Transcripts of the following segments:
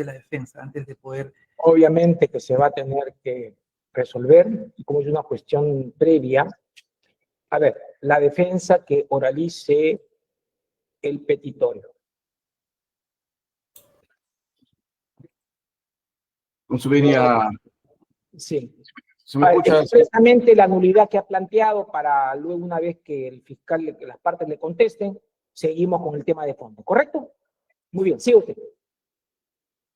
de la defensa antes de poder... Obviamente que se va a tener que resolver, y como es una cuestión previa, a ver, la defensa que oralice el petitorio. Con su venia... Sí. ¿Se me escucha? Expresamente la nulidad que ha planteado para luego, una vez que el fiscal, que las partes le contesten, seguimos con el tema de fondo, ¿correcto? Muy bien, sigue usted.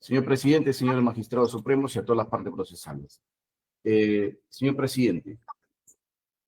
Señor presidente, señores magistrados supremos y a todas las partes procesales. Señor presidente,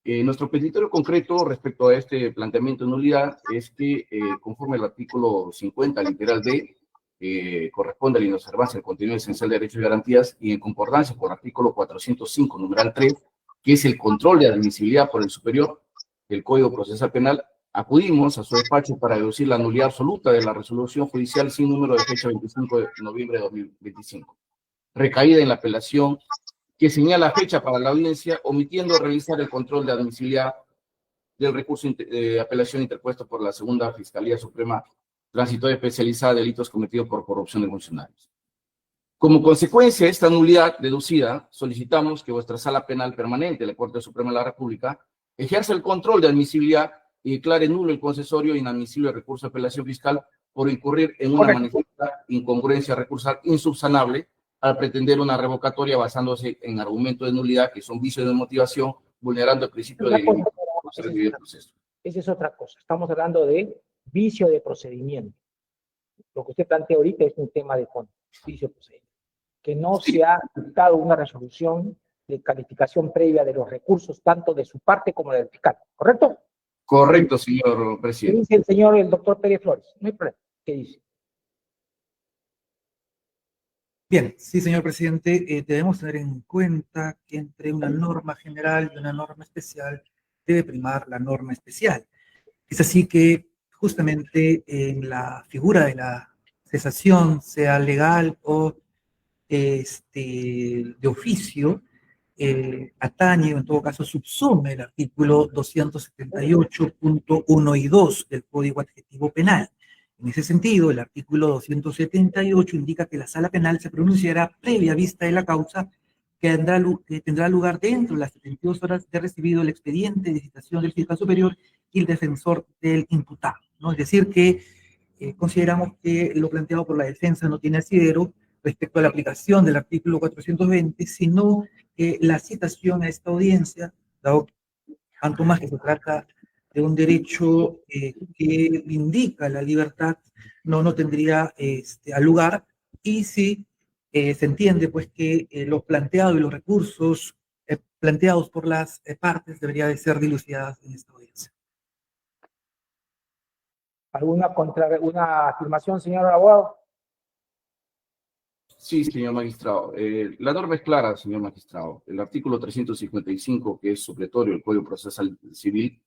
nuestro petitorio concreto respecto a este planteamiento de nulidad es que, conforme al artículo 50, literal B, corresponde a la inobservancia del contenido esencial de derechos y garantías, y en concordancia con el artículo 405, numeral 3, que es el control de admisibilidad por el superior del Código Procesal Penal, acudimos a su despacho para deducir la nulidad absoluta de la resolución judicial sin número de fecha 25 de noviembre de 2025, recaída en la apelación que señala fecha para la audiencia, omitiendo realizar el control de admisibilidad del recurso de apelación interpuesto por la Segunda Fiscalía Suprema Transitoria Especializada de Delitos Cometidos por Corrupción de Funcionarios. Como consecuencia de esta nulidad deducida, solicitamos que vuestra Sala Penal Permanente, la Corte Suprema de la República, ejerza el control de admisibilidad y declare nulo el concesorio e inadmisible el recurso de apelación fiscal por incurrir en una manifiesta incongruencia recursal insubsanable al pretender una revocatoria basándose en argumentos de nulidad que son vicios de motivación, vulnerando el principio de proceso. Esa es otra cosa. Estamos hablando de vicio de procedimiento. Lo que usted plantea ahorita es un tema de fondo, vicio de procedimiento. Que no se ha dictado una resolución de calificación previa de los recursos, tanto de su parte como del fiscal, ¿correcto? Correcto, señor ¿Qué presidente. dice el señor, el doctor Pérez Flores? No hay problema. ¿Qué dice? Bien, sí, señor presidente, debemos tener en cuenta que entre una norma general y una norma especial debe primar la norma especial. Es así que justamente en la figura de la cesación, sea legal o de oficio, atañe o en todo caso subsume el artículo 278.1 y 2 del Código Adjetivo Penal. En ese sentido, el artículo 278 indica que la sala penal se pronunciará previa vista de la causa que tendrá lugar dentro de las 72 horas de recibido el expediente de citación del fiscal superior y el defensor del imputado, ¿no? Es decir, que consideramos que lo planteado por la defensa no tiene asidero respecto a la aplicación del artículo 420, sino que la citación a esta audiencia, dado tanto más que se trata de un derecho que indica la libertad, no tendría lugar, y si se entiende pues que lo planteado y los recursos planteados por las partes debería de ser dilucidadas en esta audiencia. ¿Alguna afirmación, señor abogado? Sí, señor magistrado. La norma es clara, señor magistrado. El artículo 355, que es supletorio del Código Procesal Civil,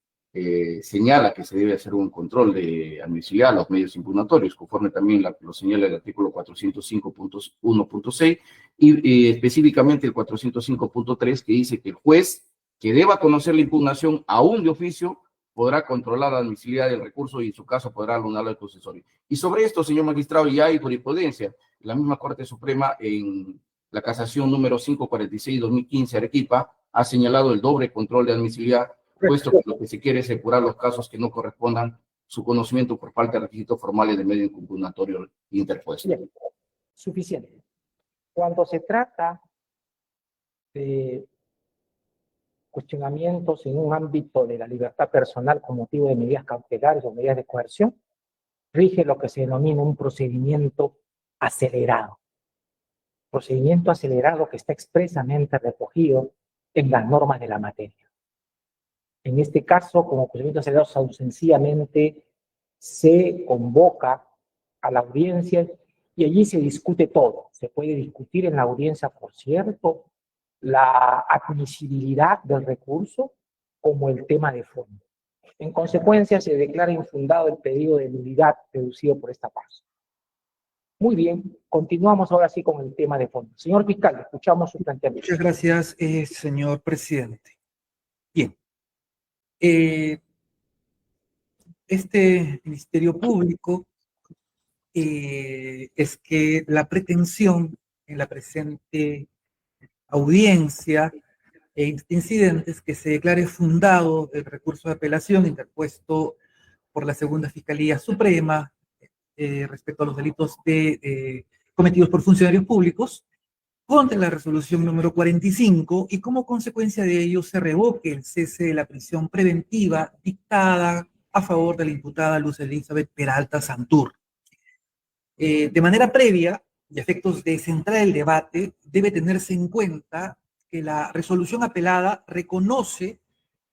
señala que se debe hacer un control de admisibilidad a los medios impugnatorios, conforme también lo señala el artículo 405.1.6 y específicamente el 405.3, que dice que el juez que deba conocer la impugnación aún de oficio podrá controlar la admisibilidad del recurso y en su caso podrá anullarlo el concesorio. Y sobre esto, señor magistrado, ya hay jurisprudencia. La misma Corte Suprema, en la casación número 546-2015 Arequipa, ha señalado el doble control de admisibilidad, puesto que lo que se quiere es depurar los casos que no correspondan su conocimiento por falta de requisitos formales de medio impugnatorio interpuesto. Bien, suficiente. Cuando se trata de cuestionamientos en un ámbito de la libertad personal con motivo de medidas cautelares o medidas de coerción, rige lo que se denomina un procedimiento acelerado. Procedimiento acelerado que está expresamente recogido en las normas de la materia. En este caso, como procedimiento acelerado, sencillamente se convoca a la audiencia y allí se discute todo. Se puede discutir en la audiencia, por cierto, la admisibilidad del recurso como el tema de fondo. En consecuencia, se declara infundado el pedido de nulidad deducido por esta parte. Muy bien, continuamos ahora sí con el tema de fondo. Señor fiscal, escuchamos su planteamiento. Muchas gracias, señor presidente. Bien. Este Ministerio Público es que la pretensión en la presente audiencia e incidentes que se declare fundado el recurso de apelación interpuesto por la Segunda Fiscalía Suprema respecto a los delitos cometidos por funcionarios públicos contra la resolución número 45 y como consecuencia de ello se revoque el cese de la prisión preventiva dictada a favor de la imputada Luz Elizabeth Peralta Santur. De manera previa, y a efectos de centrar el debate, debe tenerse en cuenta que la resolución apelada reconoce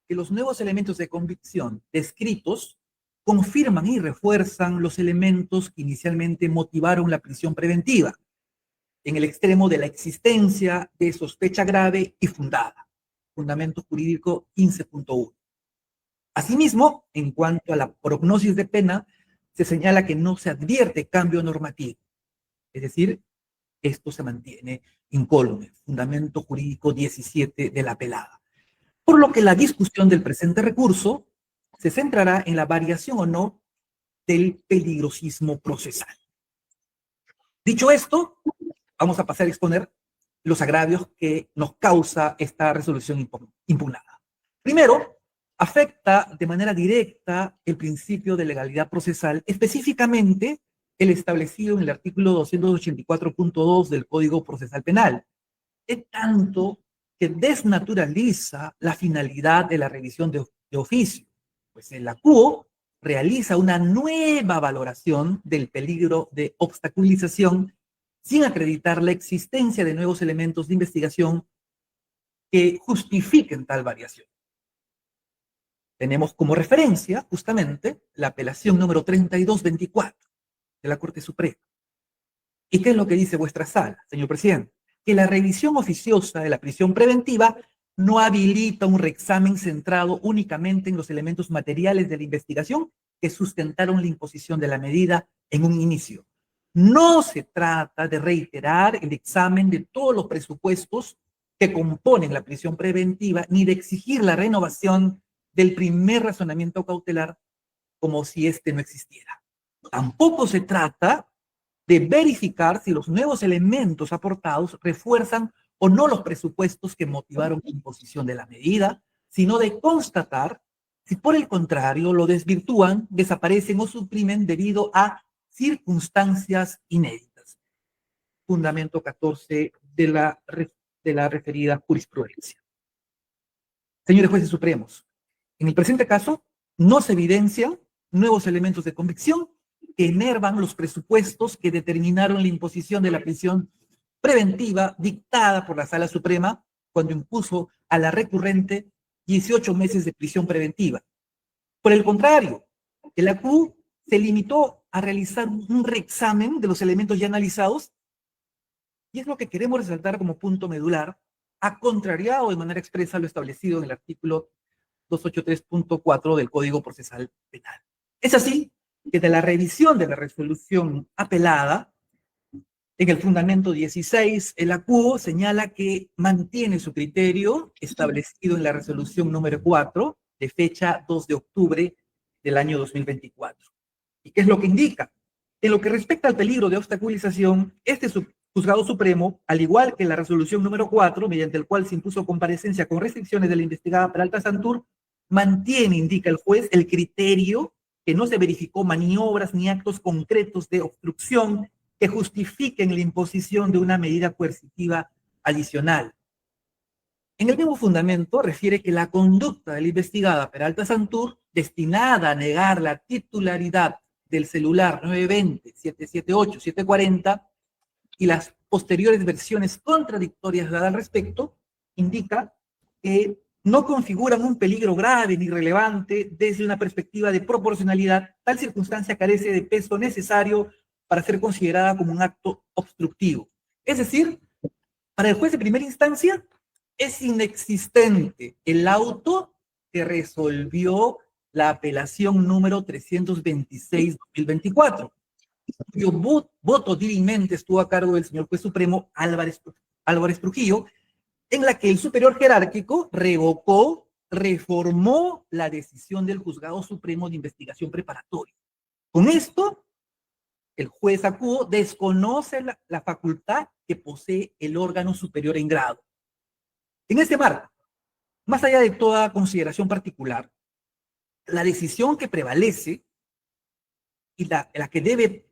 que los nuevos elementos de convicción descritos confirman y refuerzan los elementos que inicialmente motivaron la prisión preventiva, en el extremo de la existencia de sospecha grave y fundada, fundamento jurídico 15.1. Asimismo, en cuanto a la prognosis de pena, se señala que no se advierte cambio normativo, es decir, esto se mantiene incólume, fundamento jurídico 17 de la apelada. Por lo que la discusión del presente recurso se centrará en la variación o no del peligrosismo procesal. Dicho esto, vamos a pasar a exponer los agravios que nos causa esta resolución impugnada. Primero, afecta de manera directa el principio de legalidad procesal, específicamente el establecido en el artículo 284.2 del Código Procesal Penal, en tanto que desnaturaliza la finalidad de la revisión de oficio, pues el acuo realiza una nueva valoración del peligro de obstaculización sin acreditar la existencia de nuevos elementos de investigación que justifiquen tal variación. Tenemos como referencia justamente la apelación número 3224 de la Corte Suprema. ¿Y qué es lo que dice vuestra sala, señor presidente? Que la revisión oficiosa de la prisión preventiva no habilita un reexamen centrado únicamente en los elementos materiales de la investigación que sustentaron la imposición de la medida en un inicio. No se trata de reiterar el examen de todos los presupuestos que componen la prisión preventiva, ni de exigir la renovación del primer razonamiento cautelar como si éste no existiera. Tampoco se trata de verificar si los nuevos elementos aportados refuerzan o no los presupuestos que motivaron la imposición de la medida, sino de constatar si por el contrario lo desvirtúan, desaparecen o suprimen debido a circunstancias inéditas. Fundamento 14 de la referida jurisprudencia. Señores jueces supremos, en el presente caso no se evidencian nuevos elementos de convicción que enervan los presupuestos que determinaron la imposición de la prisión preventiva dictada por la Sala Suprema cuando impuso a la recurrente 18 meses de prisión preventiva. Por el contrario, el ACU se limitó a realizar un reexamen de los elementos ya analizados y es lo que queremos resaltar como punto medular, ha contrariado de manera expresa lo establecido en el artículo 283.4 del Código Procesal Penal. Es así que de la revisión de la resolución apelada, en el fundamento 16, el ACUO señala que mantiene su criterio establecido en la resolución número 4, de fecha 2 de octubre del año 2024. ¿Y qué es lo que indica? En lo que respecta al peligro de obstaculización, este juzgado supremo, al igual que la resolución número 4, mediante el cual se impuso comparecencia con restricciones de la investigada Peralta Santur, mantiene, indica el juez, el criterio que no se verificó maniobras ni actos concretos de obstrucción que justifiquen la imposición de una medida coercitiva adicional. En el mismo fundamento refiere que la conducta de la investigada Peralta Santur, destinada a negar la titularidad del celular 920, 778, 740 y las posteriores versiones contradictorias dadas al respecto, indica que no configuran un peligro grave ni relevante desde una perspectiva de proporcionalidad. Tal circunstancia carece de peso necesario para ser considerada como un acto obstructivo. Es decir, para el juez de primera instancia es inexistente el auto que resolvió la apelación número 326-2024, cuyo voto dilimente estuvo a cargo del señor juez supremo Álvarez Trujillo, en la que el superior jerárquico revocó, reformó la decisión del juzgado supremo de investigación preparatoria. Con esto, el juez acuo desconoce la facultad que posee el órgano superior en grado. En este marco, más allá de toda consideración particular, la decisión que prevalece y la que debe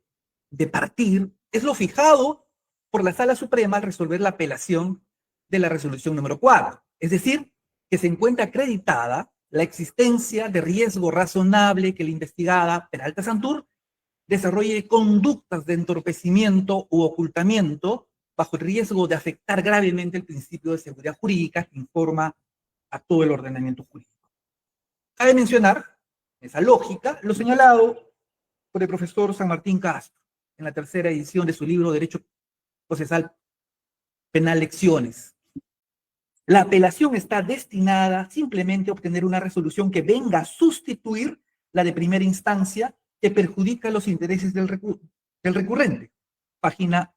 de partir es lo fijado por la Sala Suprema al resolver la apelación de la resolución número 4. Es decir, que se encuentra acreditada la existencia de riesgo razonable que la investigada Peralta Santur desarrolle conductas de entorpecimiento u ocultamiento bajo el riesgo de afectar gravemente el principio de seguridad jurídica que informa a todo el ordenamiento jurídico. Cabe mencionar, esa lógica, lo señalado por el profesor San Martín Castro en la tercera edición de su libro Derecho Procesal Penal Lecciones. La apelación está destinada simplemente a obtener una resolución que venga a sustituir la de primera instancia que perjudica los intereses del recurrente. Página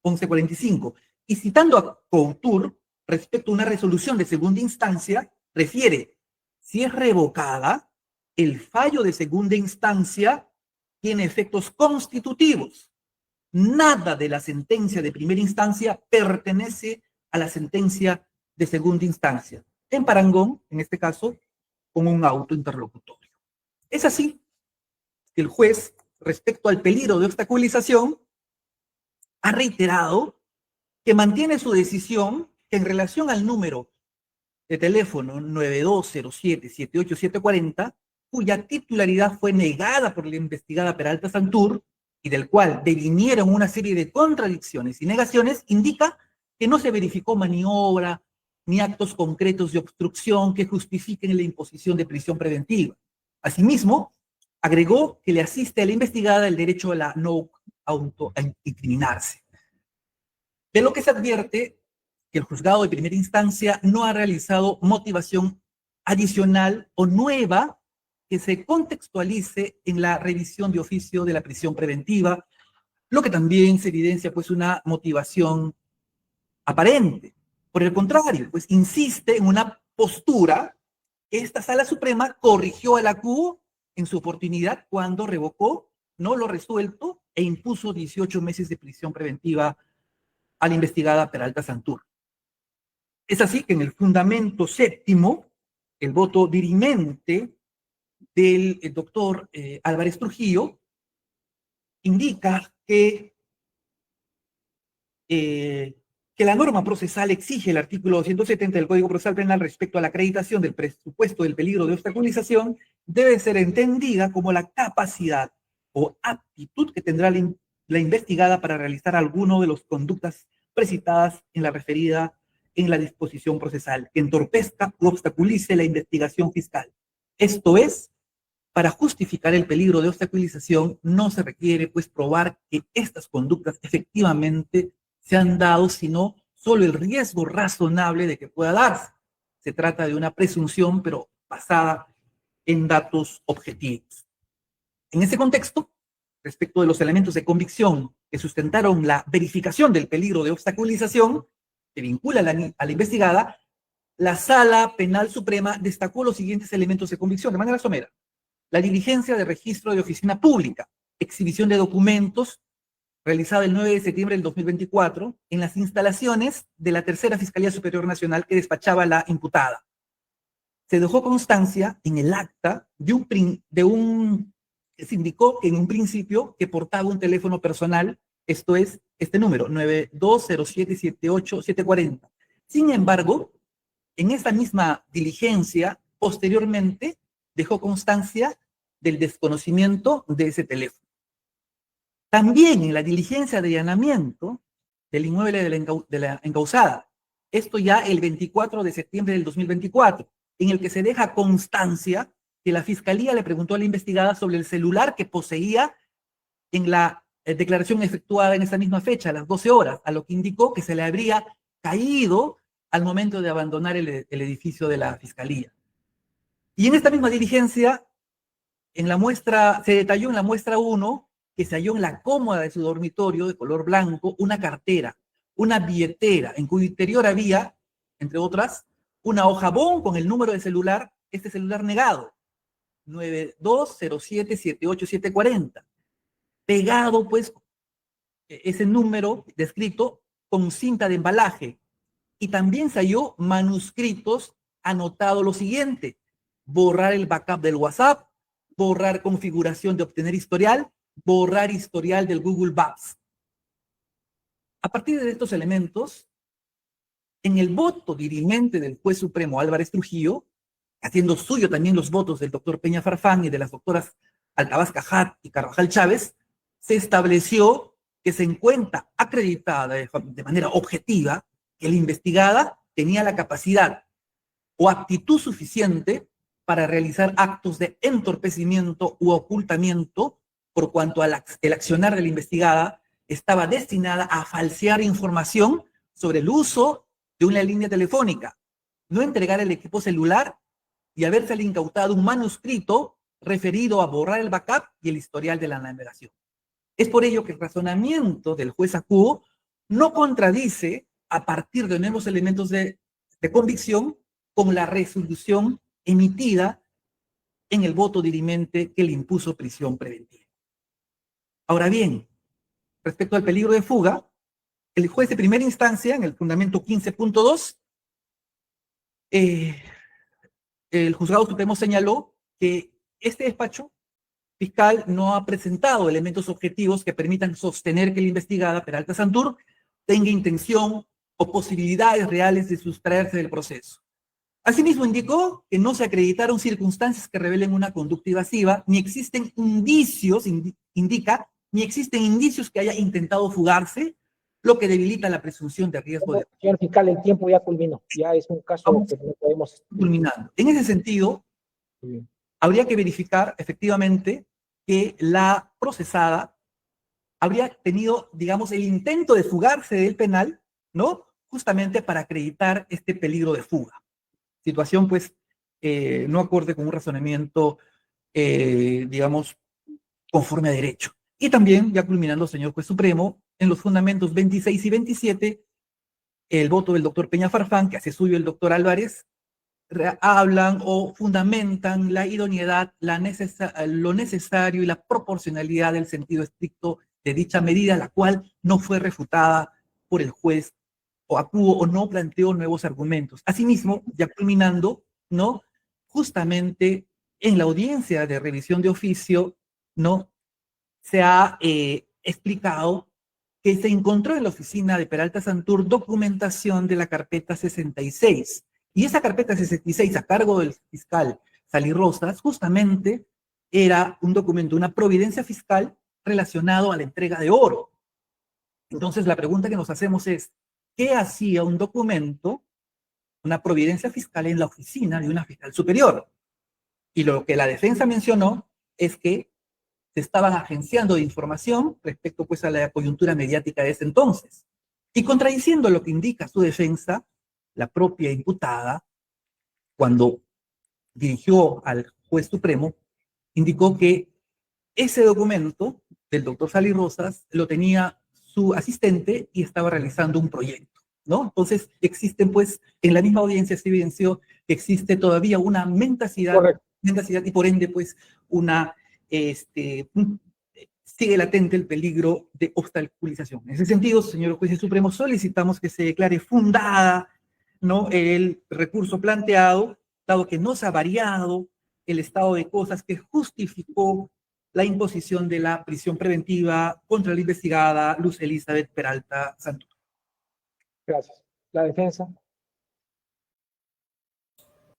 1145. Y citando a Couture, respecto a una resolución de segunda instancia, refiere, si es revocada, el fallo de segunda instancia tiene efectos constitutivos. Nada de la sentencia de primera instancia pertenece a la sentencia de segunda instancia. En parangón, en este caso, con un auto interlocutorio. Es así que el juez, respecto al peligro de obstaculización, ha reiterado que mantiene su decisión que en relación al número de teléfono 9207-78740, cuya titularidad fue negada por la investigada Peralta Santur y del cual devinieron una serie de contradicciones y negaciones, indica que no se verificó maniobra ni actos concretos de obstrucción que justifiquen la imposición de prisión preventiva. Asimismo, agregó que le asiste a la investigada el derecho a la no autoincriminarse. De lo que se advierte que el juzgado de primera instancia no ha realizado motivación adicional o nueva que se contextualice en la revisión de oficio de la prisión preventiva, lo que también se evidencia pues una motivación aparente. Por el contrario, pues insiste en una postura que esta Sala Suprema corrigió a la CUO en su oportunidad cuando revocó, no lo resuelto, e impuso 18 meses de prisión preventiva a la investigada Peralta Santur. Es así que en el fundamento séptimo, el voto dirimente del doctor Álvarez Trujillo indica que la norma procesal exige el artículo 270 del Código Procesal Penal respecto a la acreditación del presupuesto del peligro de obstaculización debe ser entendida como la capacidad o aptitud que tendrá la investigada para realizar alguno de las conductas precitadas en la referida en la disposición procesal, que entorpezca u obstaculice la investigación fiscal. Esto es, para justificar el peligro de obstaculización no se requiere pues probar que estas conductas efectivamente se han dado, sino solo el riesgo razonable de que pueda darse. Se trata de una presunción, pero basada en datos objetivos. En ese contexto, respecto de los elementos de convicción que sustentaron la verificación del peligro de obstaculización que vincula a la investigada, la Sala Penal Suprema destacó los siguientes elementos de convicción de manera somera: la diligencia de registro de oficina pública, exhibición de documentos realizada el 9 de septiembre del 2024 en las instalaciones de la Tercera Fiscalía Superior Nacional que despachaba la imputada. Se dejó constancia en el acta se indicó que en un principio que portaba un teléfono personal, esto es, este número, 9207-78740. Sin embargo, en esta misma diligencia, posteriormente, dejó constancia del desconocimiento de ese teléfono. También en la diligencia de allanamiento del inmueble de la encausada, esto ya el 24 de septiembre del 2024, en el que se deja constancia que la Fiscalía le preguntó a la investigada sobre el celular que poseía en la declaración efectuada en esa misma fecha, a las 12 horas, a lo que indicó que se le habría caído al momento de abandonar el edificio de la Fiscalía. Y en esta misma diligencia, se detalló en la muestra 1 que se halló en la cómoda de su dormitorio de color blanco una cartera, una billetera, en cuyo interior había, entre otras, una hojabón con el número de celular, este celular negado, 9207-78740. pegado pues ese número descrito con cinta de embalaje. Y también se halló manuscritos anotado lo siguiente: borrar el backup del WhatsApp, borrar configuración de obtener historial, borrar historial del Google Maps. A partir de estos elementos, en el voto dirimente del juez supremo Álvarez Trujillo, haciendo suyo también los votos del doctor Peña Farfán y de las doctoras Altabás Cajat y Carvajal Chávez, se estableció que se encuentra acreditada de manera objetiva que la investigada tenía la capacidad o aptitud suficiente para realizar actos de entorpecimiento u ocultamiento, por cuanto el accionar de la investigada estaba destinada a falsear información sobre el uso de una línea telefónica, no entregar el equipo celular y haberse incautado un manuscrito referido a borrar el backup y el historial de la navegación. Es por ello que el razonamiento del juez Acuo no contradice, a partir de nuevos elementos de convicción, con la resolución emitida en el voto dirimente que le impuso prisión preventiva. Ahora bien, respecto al peligro de fuga, el juez de primera instancia, en el fundamento 15.2, el juzgado supremo señaló que este despacho fiscal no ha presentado elementos objetivos que permitan sostener que la investigada Peralta Santur tenga intención o posibilidades reales de sustraerse del proceso. Asimismo, indicó que no se acreditaron circunstancias que revelen una conducta evasiva, ni existen indicios, ni existen indicios que haya intentado fugarse, lo que debilita la presunción de riesgo de... Señor fiscal, el tiempo ya culminó. Ya es un caso que no podemos... Culminando. En ese sentido, habría que verificar efectivamente que la procesada habría tenido, digamos, el intento de fugarse del penal, ¿no? Justamente para acreditar este peligro de fuga. Situación, pues, no acorde con un razonamiento, digamos, conforme a derecho. Y también, ya culminando, señor juez supremo, en los fundamentos 26 y 27, el voto del doctor Peña Farfán, que hace suyo el doctor Álvarez, hablan o fundamentan la idoneidad, lo necesario y la proporcionalidad del sentido estricto de dicha medida, la cual no fue refutada por el juez o Acuo o no planteó nuevos argumentos. Asimismo, ya culminando, ¿no? Justamente en la audiencia de revisión de oficio, ¿no? Se ha explicado que se encontró en la oficina de Peralta Santur documentación de la carpeta 66. Y esa carpeta 66, a cargo del fiscal Sally Rosas, justamente era un documento, una providencia fiscal relacionado a la entrega de oro. Entonces, la pregunta que nos hacemos es, ¿qué hacía un documento, una providencia fiscal en la oficina de una fiscal superior? Y lo que la defensa mencionó es que se estaban agenciando de información respecto pues a la coyuntura mediática de ese entonces. Y contradiciendo lo que indica su defensa, la propia imputada, cuando dirigió al juez supremo, indicó que ese documento del doctor Sally Rosas lo tenía su asistente y estaba realizando un proyecto, ¿no? Entonces existen pues, en la misma audiencia se evidenció que existe todavía una mendacidad y por ende pues una, sigue latente el peligro de obstaculización. En ese sentido, señor juez supremo, solicitamos que se declare fundada, ¿no?, el recurso planteado, dado que no se ha variado el estado de cosas que justificó la imposición de la prisión preventiva contra la investigada Luz Elizabeth Peralta Santur. Gracias. La defensa.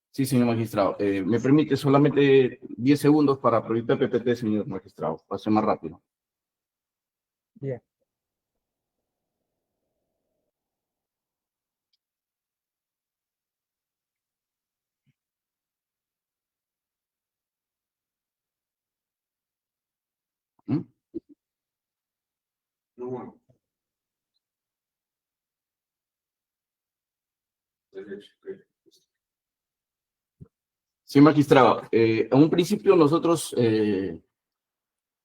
Sí, señor magistrado. Me permite solamente 10 segundos para proyectar PPT, señor magistrado. Va a ser más rápido. Bien. ¿Mm? Sí, magistrado. En un principio nosotros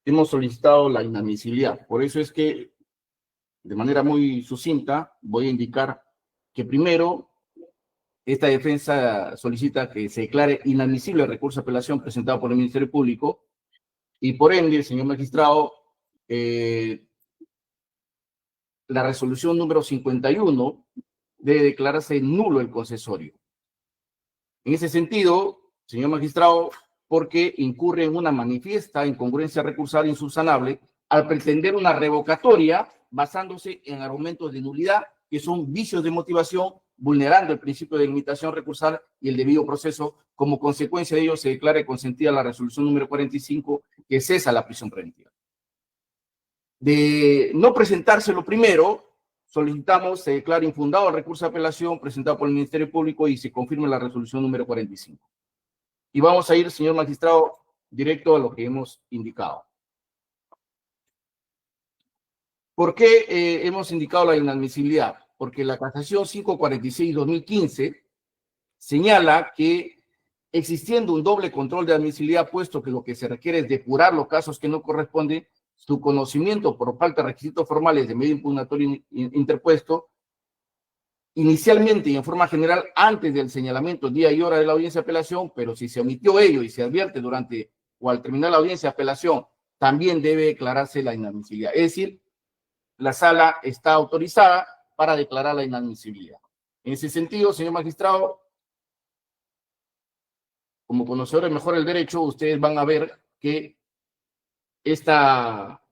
hemos solicitado la inadmisibilidad. Por eso es que, de manera muy sucinta, voy a indicar que primero, esta defensa solicita que se declare inadmisible el recurso de apelación presentado por el Ministerio Público y por ende, señor magistrado, la resolución número 51 debe declararse nulo el concesorio. En ese sentido, señor magistrado, porque incurre en una manifiesta incongruencia recursal insubsanable al pretender una revocatoria basándose en argumentos de nulidad que son vicios de motivación, vulnerando el principio de limitación recursal y el debido proceso. Como consecuencia de ello, se declara consentida la resolución número 45 que cesa la prisión preventiva. De no presentárselo primero, solicitamos se declare infundado el recurso de apelación presentado por el Ministerio Público y se confirme la resolución número 45. Y vamos a ir, señor magistrado, directo a lo que hemos indicado. ¿Por qué hemos indicado la inadmisibilidad? Porque la casación 546-2015 señala que existiendo un doble control de admisibilidad, puesto que lo que se requiere es depurar los casos que no corresponden, su conocimiento por falta de requisitos formales de medio impugnatorio interpuesto, inicialmente y en forma general antes del señalamiento día y hora de la audiencia de apelación, pero si se omitió ello y se advierte durante o al terminar la audiencia de apelación, también debe declararse la inadmisibilidad. Es decir, la sala está autorizada para declarar la inadmisibilidad. En ese sentido, señor magistrado, como conocedores mejor del derecho, ustedes van a ver que esta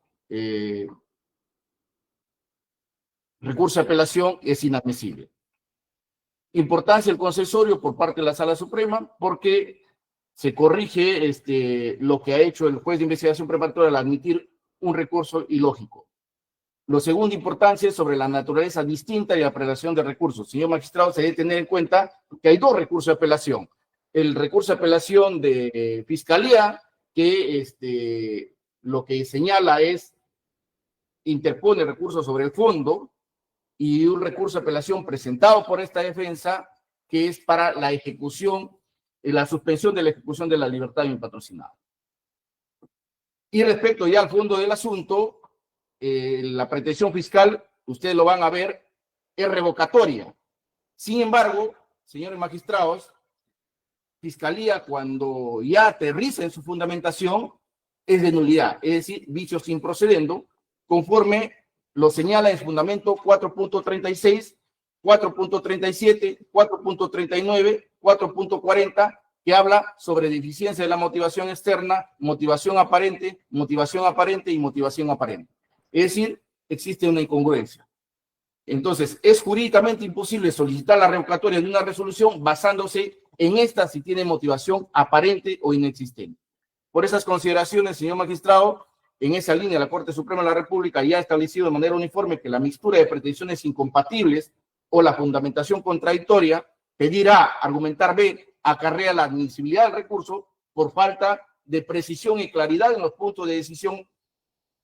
recurso de apelación es inadmisible. Importancia del concesorio por parte de la Sala Suprema, porque se corrige lo que ha hecho el juez de investigación preparatoria al admitir un recurso ilógico. Lo segundo, importancia es sobre la naturaleza distinta y la apelación de recursos. Señor magistrado, se debe tener en cuenta que hay dos recursos de apelación. El recurso de apelación de Fiscalía, que lo que señala es interpone recursos sobre el fondo, y un recurso de apelación presentado por esta defensa, que es para la ejecución, la suspensión de la ejecución de la libertad bien patrocinada. Y respecto ya al fondo del asunto, la pretensión fiscal, ustedes lo van a ver, es revocatoria. Sin embargo, señores magistrados, Fiscalía, cuando ya aterriza en su fundamentación, es de nulidad, es decir, vicio sin procedendo, conforme lo señala en fundamento 4.36, 4.37, 4.39, 4.40, que habla sobre deficiencia de la motivación externa, motivación aparente y motivación aparente. Es decir, existe una incongruencia. Entonces, es jurídicamente imposible solicitar la revocatoria de una resolución basándose en esta si tiene motivación aparente o inexistente. Por esas consideraciones, señor magistrado, en esa línea, la Corte Suprema de la República ya ha establecido de manera uniforme que la mixtura de pretensiones incompatibles o la fundamentación contradictoria, pedir A, argumentar B, acarrea la admisibilidad del recurso por falta de precisión y claridad en los puntos de decisión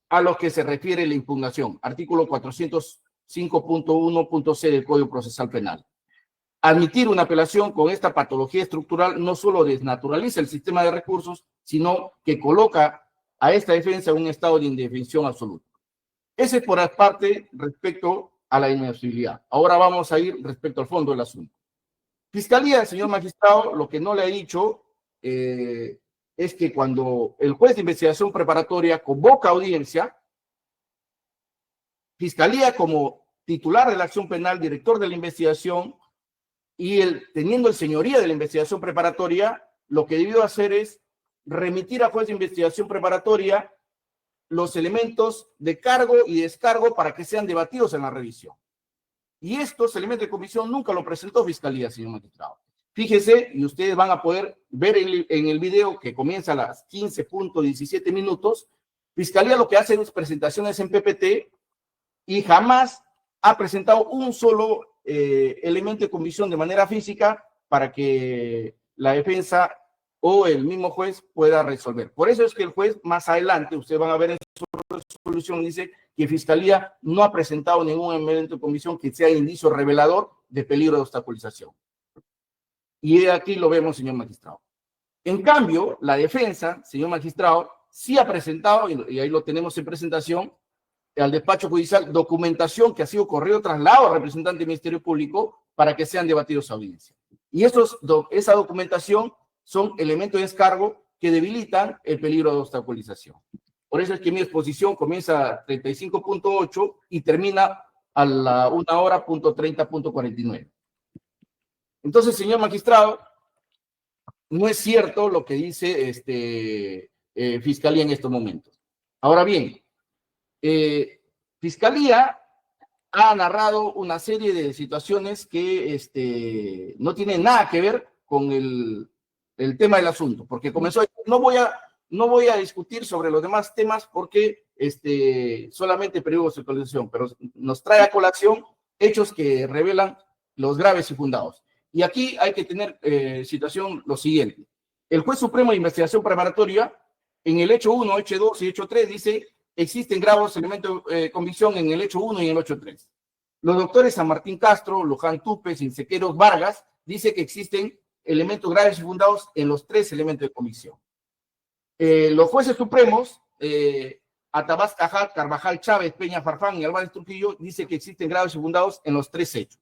a los que se refiere la impugnación. Artículo 405.1.c del Código Procesal Penal. Admitir una apelación con esta patología estructural no solo desnaturaliza el sistema de recursos, sino que coloca a esta defensa en un estado de indefensión absoluta. Ese es por parte respecto a la inadmisibilidad. Ahora vamos a ir respecto al fondo del asunto. Fiscalía, señor magistrado, lo que no le ha dicho es que cuando el juez de investigación preparatoria convoca audiencia, Fiscalía como titular de la acción penal, director de la investigación, y teniendo el señoría de la investigación preparatoria, lo que debió hacer es remitir a juez de investigación preparatoria los elementos de cargo y descargo para que sean debatidos en la revisión. Y estos elementos de comisión nunca lo presentó Fiscalía, señor magistrado. Fíjese, y ustedes van a poder ver en el video que comienza a las 15:17 minutos, Fiscalía lo que hace es presentaciones en PPT y jamás ha presentado un solo elemento de comisión de manera física para que la defensa o el mismo juez pueda resolver. Por eso es que el juez más adelante, ustedes van a ver en su resolución, dice que Fiscalía no ha presentado ningún elemento de comisión que sea indicio revelador de peligro de obstaculización. Y aquí lo vemos, señor magistrado. En cambio, la defensa, señor magistrado, sí ha presentado, y ahí lo tenemos en presentación, al despacho judicial, documentación que ha sido corrido traslado al representante del Ministerio Público para que sean debatidos a audiencia. Y esa documentación son elementos de descargo que debilitan el peligro de obstaculización. Por eso es que mi exposición comienza a 35.8 y termina a la 1:30.49. Entonces, señor magistrado, no es cierto lo que dice Fiscalía en estos momentos. Ahora bien, Fiscalía ha narrado una serie de situaciones que no tienen nada que ver con el tema del asunto, porque comenzó, no voy a discutir sobre los demás temas porque solamente periodo de actualización, pero nos trae a colación hechos que revelan los graves y fundados. Y aquí hay que tener situación lo siguiente. El juez supremo de investigación preparatoria, en el hecho 1, hecho 2 y hecho 3, dice existen graves elementos de convicción en el hecho 1 y en el hecho 3. Los doctores San Martín Castro, Luján Tupe, Sinsequeros, Vargas, dice que existen elementos graves y fundados en los 3 elementos de convicción. Los jueces supremos, Atabás Cajat, Carvajal, Chávez, Peña Farfán y Álvarez Trujillo, dice que existen graves y fundados en los 3 hechos.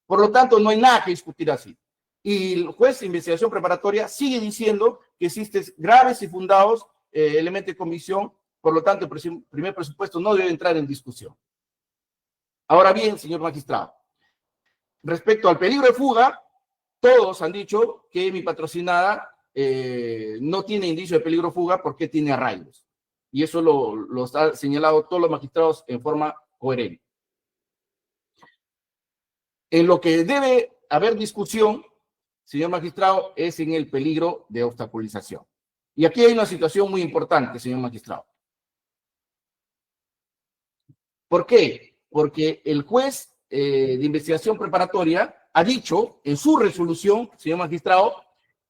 Por lo tanto, no hay nada que discutir así. Y el juez de investigación preparatoria sigue diciendo que existen graves y fundados elementos de convicción. Por lo tanto, el primer presupuesto no debe entrar en discusión. Ahora bien, señor magistrado, respecto al peligro de fuga, todos han dicho que mi patrocinada no tiene indicio de peligro de fuga porque tiene arraigos. Y eso lo han señalado todos los magistrados en forma coherente. En lo que debe haber discusión, señor magistrado, es en el peligro de obstaculización. Y aquí hay una situación muy importante, señor magistrado. ¿Por qué? Porque el juez de investigación preparatoria ha dicho en su resolución, señor magistrado,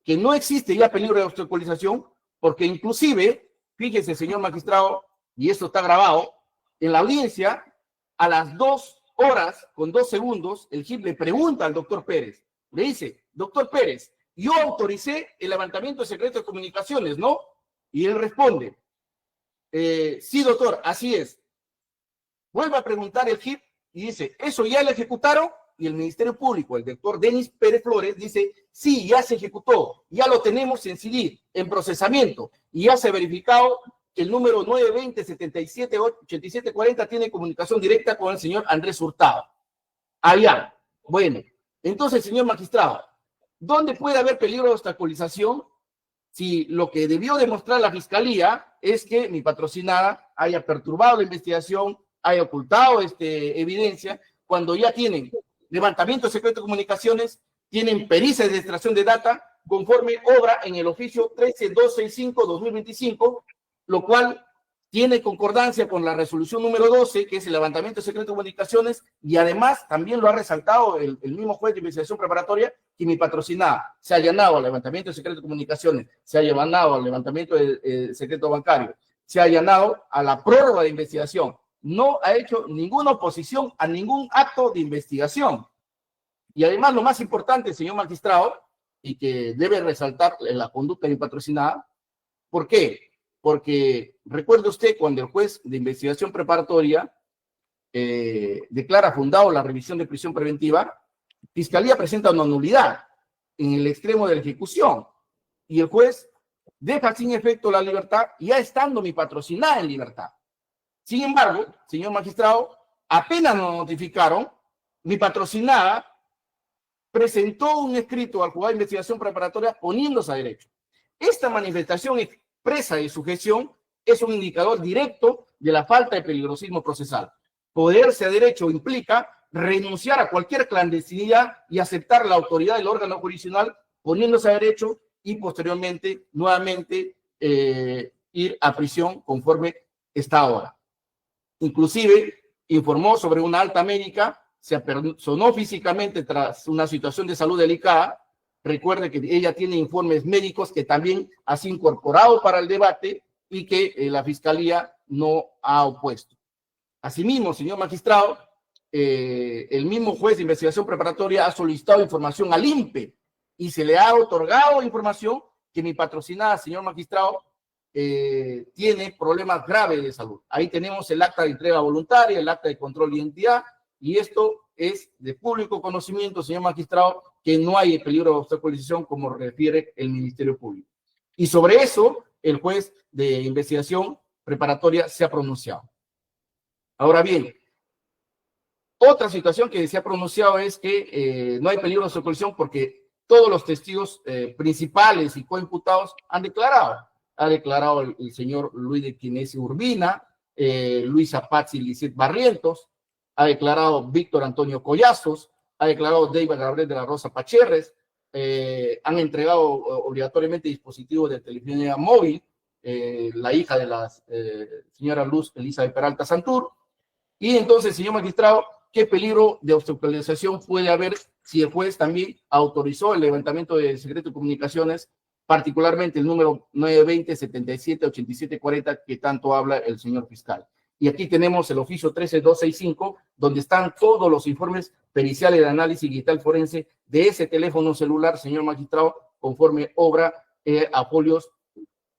que no existe ya peligro de obstaculización, porque inclusive, fíjese, señor magistrado, y esto está grabado, en la audiencia, a las 2:02, el JIP le pregunta al doctor Pérez, le dice, doctor Pérez, yo autoricé el levantamiento de secreto de comunicaciones, ¿no? Y él responde, sí, doctor, así es. Vuelve a preguntar el JIP y dice, ¿eso ya lo ejecutaron? Y el Ministerio Público, el doctor Denis Pérez Flores, dice, sí, ya se ejecutó, ya lo tenemos en CD, en procesamiento, y ya se ha verificado que el número 920-77-8740 tiene comunicación directa con el señor Andrés Hurtado. Allá. Bueno, entonces, señor magistrado, ¿dónde puede haber peligro de obstaculización si lo que debió demostrar la Fiscalía es que mi patrocinada haya perturbado la investigación, haya ocultado evidencia, cuando ya tienen levantamiento de secreto de comunicaciones, tienen pericia de extracción de data, conforme obra en el oficio 13265-2025, lo cual tiene concordancia con la resolución número 12, que es el levantamiento de secreto de comunicaciones, y además también lo ha resaltado el mismo juez de investigación preparatoria, que mi patrocinada se ha allanado al levantamiento de secreto de comunicaciones, se ha allanado al levantamiento de secreto bancario, se ha allanado a la prórroga de investigación, no ha hecho ninguna oposición a ningún acto de investigación. Y además, lo más importante, señor magistrado, y que debe resaltar la conducta de mi patrocinada, ¿por qué? Porque recuerde usted cuando el juez de investigación preparatoria declara fundado la revisión de prisión preventiva, Fiscalía presenta una nulidad en el extremo de la ejecución y el juez deja sin efecto la libertad, ya estando mi patrocinada en libertad. Sin embargo, señor magistrado, apenas nos notificaron, mi patrocinada presentó un escrito al juzgado de investigación preparatoria poniéndose a derecho. Esta manifestación expresa de sujeción es un indicador directo de la falta de peligrosismo procesal. Poderse a derecho implica renunciar a cualquier clandestinidad y aceptar la autoridad del órgano jurisdiccional poniéndose a derecho y posteriormente, nuevamente, ir a prisión conforme está ahora. Inclusive, informó sobre una alta médica, se apersonó físicamente tras una situación de salud delicada. Recuerde que ella tiene informes médicos que también ha sido incorporado para el debate y que la Fiscalía no ha opuesto. Asimismo, señor magistrado, el mismo juez de investigación preparatoria ha solicitado información al INPE y se le ha otorgado información que mi patrocinada, señor magistrado, tiene problemas graves de salud. Ahí tenemos el acta de entrega voluntaria, el acta de control de identidad, y esto es de público conocimiento, señor magistrado, que no hay peligro de obstaculización como refiere el Ministerio Público. Y sobre eso, el juez de investigación preparatoria se ha pronunciado. Ahora bien, otra situación que se ha pronunciado es que no hay peligro de obstrucción porque todos los testigos principales y coimputados han declarado. Ha declarado el señor Luis de Quinesi Urbina, Luisa Pazzi Lisset Barrientos, ha declarado Víctor Antonio Collazos, ha declarado David Gabriel de la Rosa Pacherres, han entregado obligatoriamente dispositivos de telefonía móvil, la hija de la señora Luz Elizabeth Peralta Santur. Y entonces, señor magistrado, ¿qué peligro de obstaculización puede haber si el juez también autorizó el levantamiento de secreto de comunicaciones, particularmente el número 920-77-8740 que tanto habla el señor fiscal? Y aquí tenemos el oficio 13265, donde están todos los informes periciales de análisis digital forense de ese teléfono celular, señor magistrado, conforme obra a folios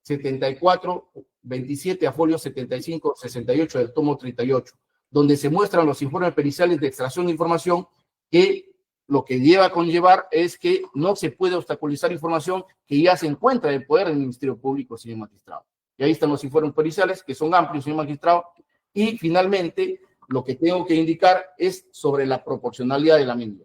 74, 27 a folios 75, 68 del tomo 38, donde se muestran los informes periciales de extracción de información que lo que lleva a conllevar es que no se puede obstaculizar información que ya se encuentra en el poder del Ministerio Público, señor magistrado. Y ahí están los informes periciales, que son amplios, señor magistrado. Y finalmente, lo que tengo que indicar es sobre la proporcionalidad de la medida.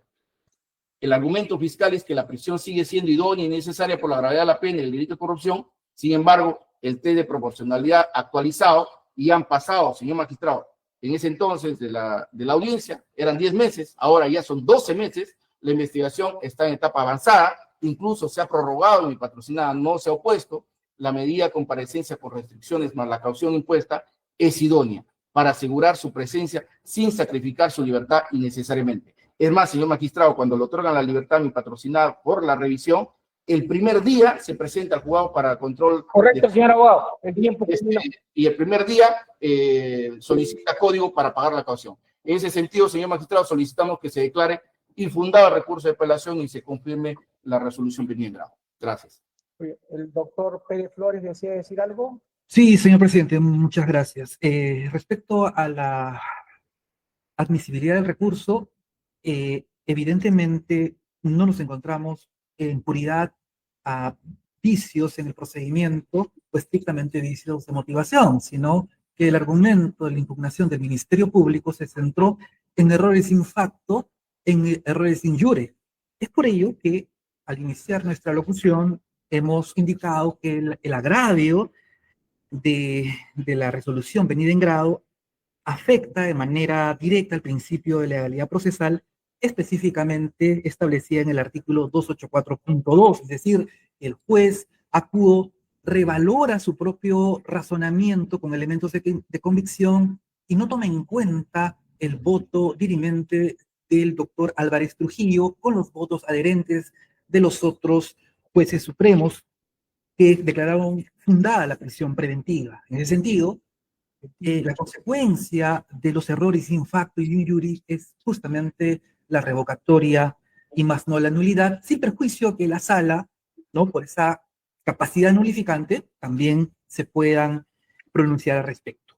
El argumento fiscal es que la prisión sigue siendo idónea y necesaria por la gravedad de la pena y el delito de corrupción. Sin embargo, el test de proporcionalidad actualizado y han pasado, señor magistrado, en ese entonces de la audiencia, eran 10 meses, ahora ya son 12 meses, la investigación está en etapa avanzada, incluso se ha prorrogado, mi patrocinada no se ha opuesto, la medida de comparecencia con restricciones más la caución impuesta es idónea para asegurar su presencia sin sacrificar su libertad innecesariamente. Es más, señor magistrado, cuando le otorgan la libertad a mi patrocinada por la revisión, el primer día se presenta al juzgado para control. Correcto, señor abogado. El tiempo y el primer día solicita código para pagar la caución. En ese sentido, señor magistrado, solicitamos que se declare infundado el recurso de apelación y se confirme la resolución pendiente. Gracias. ¿El doctor Pérez Flores desea decir algo? Sí, señor presidente, muchas gracias. Respecto a la admisibilidad del recurso, evidentemente no nos encontramos en puridad a vicios en el procedimiento o estrictamente vicios de motivación, sino que el argumento de la impugnación del Ministerio Público se centró en errores in facto, en errores in jure. Es por ello que al iniciar nuestra locución hemos indicado que el agravio de la resolución venida en grado afecta de manera directa al principio de legalidad procesal, específicamente establecida en el artículo 284.2, es decir, el juez acudo revalora su propio razonamiento con elementos de convicción y no toma en cuenta el voto dirimente del doctor Álvarez Trujillo con los votos adherentes de los otros jueces supremos que declararon fundada la prisión preventiva. En ese sentido, la consecuencia de los errores in facto y in jure es justamente la revocatoria y más no la nulidad, sin perjuicio que la sala, ¿no?, por esa capacidad nulificante, también se puedan pronunciar al respecto.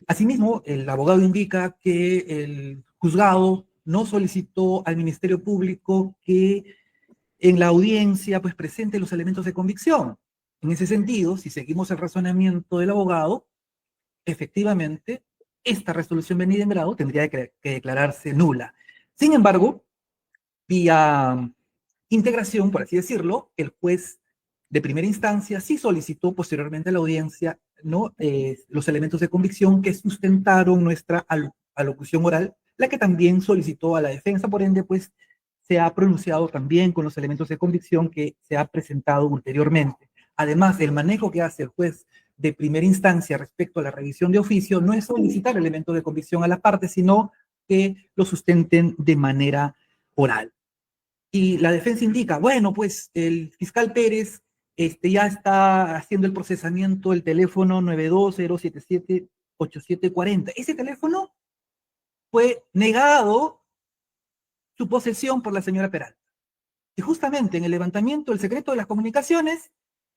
Asimismo, el abogado indica que el juzgado no solicitó al Ministerio Público que en la audiencia pues presente los elementos de convicción. En ese sentido, si seguimos el razonamiento del abogado, efectivamente, esta resolución venida en grado tendría que declararse nula. Sin embargo, vía integración, por así decirlo, el juez de primera instancia sí solicitó posteriormente a la audiencia, ¿no?, los elementos de convicción que sustentaron nuestra alocución oral, la que también solicitó a la defensa, por ende, pues, se ha pronunciado también con los elementos de convicción que se ha presentado ulteriormente. Además, el manejo que hace el juez de primera instancia respecto a la revisión de oficio no es solicitar elementos de convicción a la parte, sino que lo sustenten de manera oral. Y la defensa indica, bueno, pues el fiscal Pérez ya está haciendo el procesamiento del teléfono 920778740. Ese teléfono fue negado su posesión por la señora Peralta. Y justamente en el levantamiento del secreto de las comunicaciones,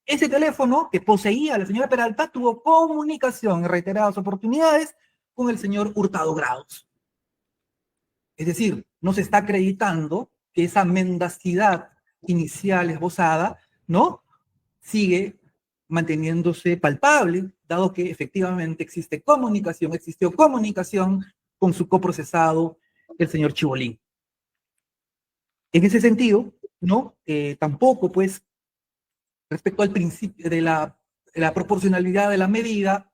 ese teléfono que poseía la señora Peralta tuvo comunicación en reiteradas oportunidades con el señor Hurtado Grados. Es decir, no se está acreditando que esa mendacidad inicial esbozada, ¿no?, sigue manteniéndose palpable dado que efectivamente existió comunicación con su coprocesado, el señor Chibolín. En ese sentido, ¿no? Tampoco, pues, respecto al principio de la proporcionalidad de la medida,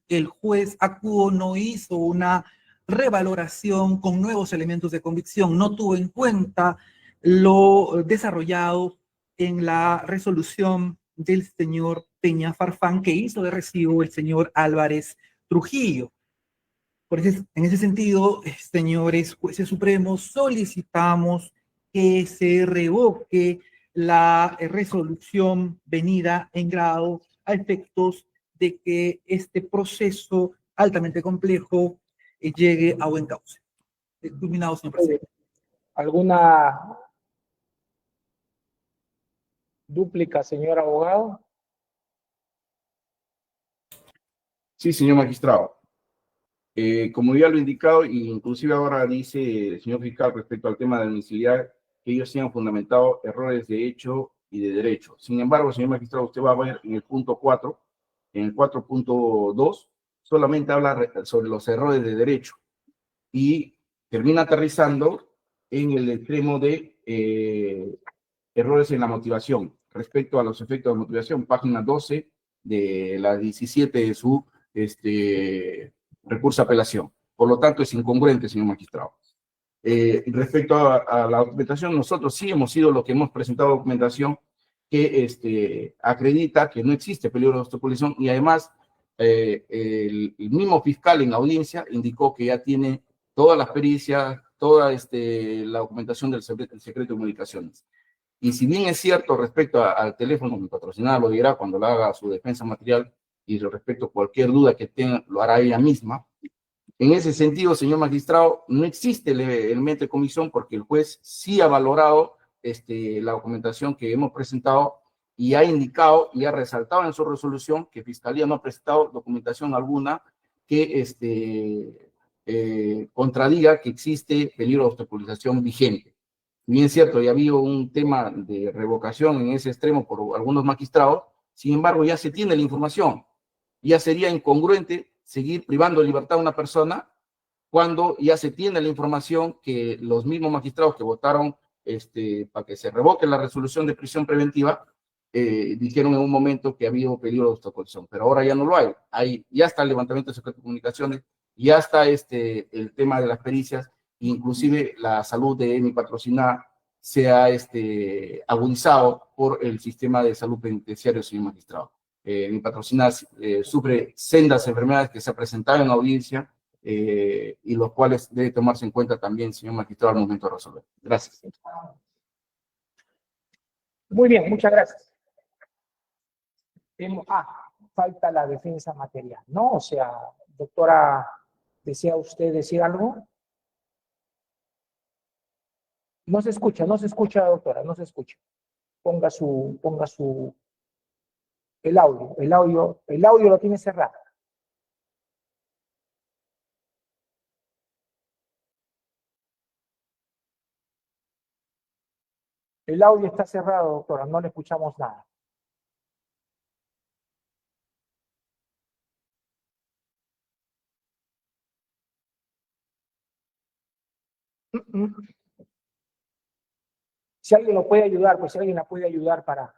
el juez actuó, no hizo una revaloración con nuevos elementos de convicción, no tuvo en cuenta lo desarrollado en la resolución del señor Peña Farfán que hizo de recibo el señor Álvarez Trujillo. Por eso, en ese sentido, señores jueces supremos, solicitamos que se revoque la resolución venida en grado a efectos de que este proceso altamente complejo llegue a buen cauce. Culminado, señor presidente. ¿Alguna dúplica, señor abogado? Sí, señor magistrado. Como ya lo he indicado, y inclusive ahora dice el señor fiscal respecto al tema de admisibilidad, que ellos sí han fundamentado errores de hecho y de derecho. Sin embargo, señor magistrado, usted va a ver en el punto 4, en el 4.2, solamente habla sobre los errores de derecho y termina aterrizando en el extremo de errores en la motivación. Respecto a los efectos de motivación, página 12 de la 17 de su recurso de apelación. Por lo tanto, es incongruente, señor magistrado. Respecto a la documentación, nosotros sí hemos sido los que hemos presentado documentación que acredita que no existe peligro de obstaculización y además el mismo fiscal en audiencia indicó que ya tiene todas las pericias, toda la documentación del secreto de comunicaciones. Y si bien es cierto respecto al teléfono, mi patrocinada lo dirá cuando le haga su defensa material y respecto a cualquier duda que tenga, lo hará ella misma. En ese sentido, señor magistrado, no existe el elemento de comisión porque el juez sí ha valorado la documentación que hemos presentado y ha indicado y ha resaltado en su resolución que Fiscalía no ha presentado documentación alguna que contradiga que existe peligro de obstaculización vigente. Bien es cierto, ya había un tema de revocación en ese extremo por algunos magistrados, sin embargo ya se tiene la información. Ya sería incongruente seguir privando de libertad a una persona cuando ya se tiene la información que los mismos magistrados que votaron para que se revoque la resolución de prisión preventiva dijeron en un momento que había un peligro de obstaculización, pero ahora ya no lo hay. Ya está el levantamiento de secreto de comunicaciones, ya está el tema de las pericias, inclusive la salud de mi patrocinada se ha agudizado por el sistema de salud penitenciario, señor magistrado. Mi patrocinada sufre sendas enfermedades que se ha presentado en audiencia y los cuales debe tomarse en cuenta también, señor magistrado, al momento de resolver. Gracias. Muy bien, muchas gracias. Falta la defensa material, ¿no? O sea, doctora, ¿desea usted decir algo? No se escucha, doctora, no se escucha. Ponga el audio lo tiene cerrado. El audio está cerrado, doctora, no le escuchamos nada. Si alguien lo puede ayudar, pues si alguien la puede ayudar para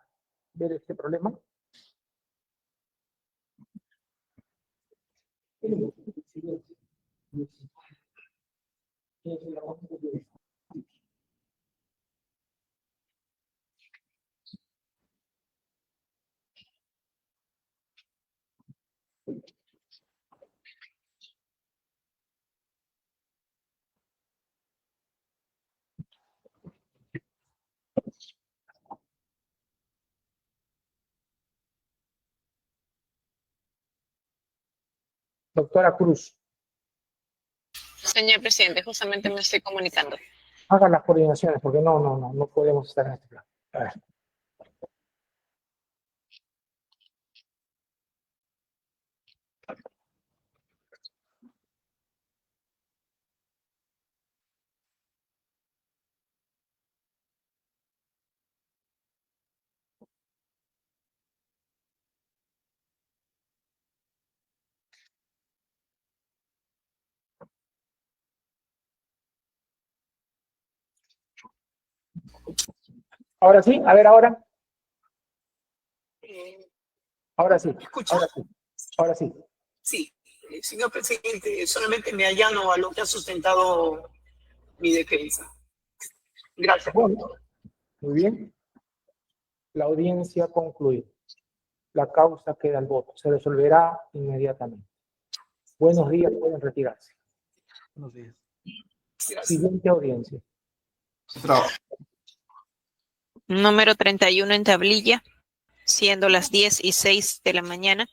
ver este problema. Doctora Cruz. Señor presidente, justamente me estoy comunicando. Haga las coordinaciones, porque no podemos estar en este plan. A ver. Ahora sí, a ver, ahora. Ahora sí, ¿Escucha? ahora sí, ahora sí. Sí, señor presidente, solamente me allano a lo que ha sustentado mi defensa. Gracias por Bueno, todo. muy bien. La audiencia concluye. La causa queda al voto. Se resolverá inmediatamente. Buenos días, pueden retirarse. Buenos días. Gracias. Siguiente audiencia. Número 31 en tablilla, siendo las 10:06 de la mañana.